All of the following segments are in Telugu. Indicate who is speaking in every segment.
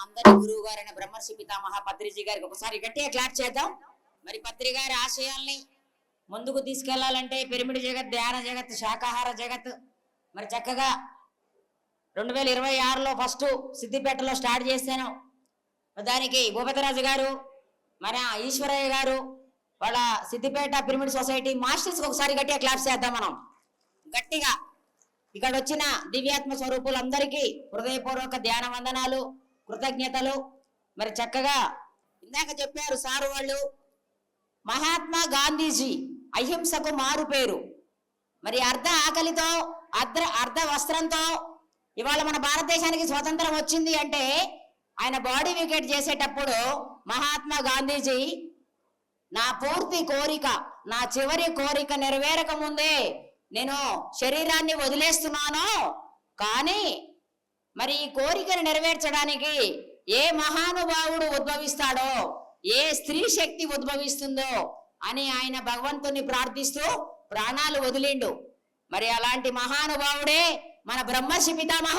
Speaker 1: అందరి గురువు గారైన బ్రహ్మర్షి పితామహ పత్రిజీ గారికి ఒకసారి గట్టిగా క్లాప్ చేద్దాం. మరి పత్రి గారి ఆశయాల్ని ముందుకు తీసుకెళ్లాలంటే పిరమిడ్ జగత్, ధ్యాన జగత్, శాకాహార జగత్ మరి చక్కగా 2026లో ఫస్ట్ సిద్దిపేటలో స్టార్ట్ చేశాను. దానికి భూపతిరాజు గారు, మన ఈశ్వరయ్య గారు, వాళ్ళ సిద్దిపేట పిరమిడ్ సొసైటీ మాస్టర్స్కి ఒకసారి గట్టిగా క్లాప్స్ చేద్దాం మనం గట్టిగా. ఇక్కడ వచ్చిన దివ్యాత్మ స్వరూపులందరికీ హృదయపూర్వక ధ్యాన వందనాలు, కృతజ్ఞతలు. మరి చక్కగా ఇందాక చెప్పారు సారు వాళ్ళు, మహాత్మా గాంధీజీ అహింసకు మారు పేరు. మరి అర్ధ ఆకలితో అర్ధ వస్త్రంతో ఇవాళ మన భారతదేశానికి స్వతంత్రం వచ్చింది అంటే ఆయన బాడీ వికెట్ చేసేటప్పుడు మహాత్మా గాంధీజీ నా పూర్తి కోరిక, నా చివరి కోరిక నెరవేరక ముందే నేను శరీరాన్ని వదిలేస్తున్నాను, కానీ మరి ఈ కోరికను నెరవేర్చడానికి ఏ మహానుభావుడు ఉద్భవిస్తాడో, ఏ స్త్రీ శక్తి ఉద్భవిస్తుందో అని ఆయన భగవంతుని ప్రార్థిస్తూ ప్రాణాలు వదిలిండు. మరి అలాంటి మహానుభావుడే మన బ్రహ్మర్షి పితామహ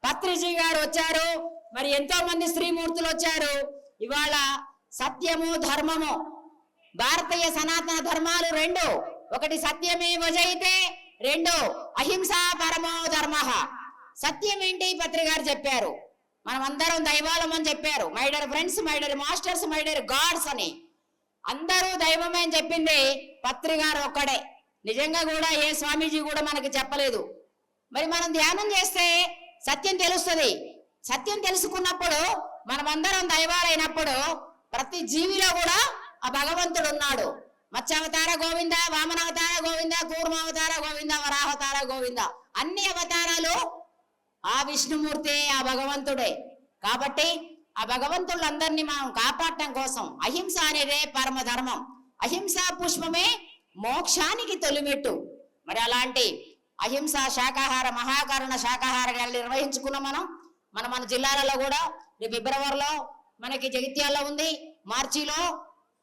Speaker 1: పత్రిజీ గారు వచ్చారు. మరి ఎంతో మంది స్త్రీమూర్తులు వచ్చారు. ఇవాళ సత్యము ధర్మము, భారతీయ సనాతన ధర్మాలు రెండు, ఒకటి సత్యమేవ జయతే, రెండు అహింసా పరమో ధర్మ. సత్యం ఏంటి పత్రి గారు చెప్పారు, మనం అందరం దైవాలం అని చెప్పారు. My dear friends, my dear masters, my dear God's అని అందరూ దైవమే అని చెప్పింది పత్రి గారు ఒక్కడే. నిజంగా కూడా ఏ స్వామీజీ కూడా మనకి చెప్పలేదు. మరి మనం ధ్యానం చేస్తే సత్యం తెలుస్తుంది. సత్యం తెలుసుకున్నప్పుడు మనమందరం దైవాలైనప్పుడు ప్రతి జీవిలో కూడా ఆ భగవంతుడు ఉన్నాడు. మత్స్యావతార గోవింద, వామనావతార గోవింద, కూర్మావతార గోవింద, వరాహవతార గోవింద, అన్ని అవతారాలు ఆ విష్ణుమూర్తి, ఆ భగవంతుడే. కాబట్టి ఆ భగవంతులందరినీ మనం కాపాడటం కోసం అహింస అనేదే పరమ ధర్మం. అహింసా పుష్పమే మోక్షానికి తొలిమెట్టు. మరి అలాంటి అహింస శాకాహార మహాకరుణ శాకాహార నిర్వహించుకున్నాం మన జిల్లాలలో కూడా. ఫిబ్రవరిలో మనకి జగిత్యాలలో ఉంది, మార్చిలో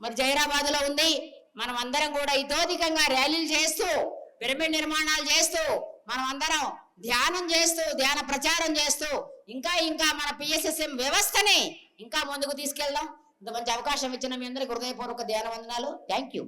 Speaker 1: మరి జైరాబాద్లో ఉంది. మనం అందరం కూడా ఇతోధికంగా ర్యాలీలు చేస్తూ, పిరమిడ్ నిర్మాణాలు చేస్తూ, మనం అందరం ధ్యానం చేస్తూ, ధ్యాన ప్రచారం చేస్తూ ఇంకా మన పిఎస్ఎస్ఎం వ్యవస్థని ఇంకా ముందుకు తీసుకెళ్దాం. ఇంత మంచి అవకాశం ఇచ్చిన మీ అందరికీ హృదయపూర్వక ధ్యాన వందనాలు. Thank you.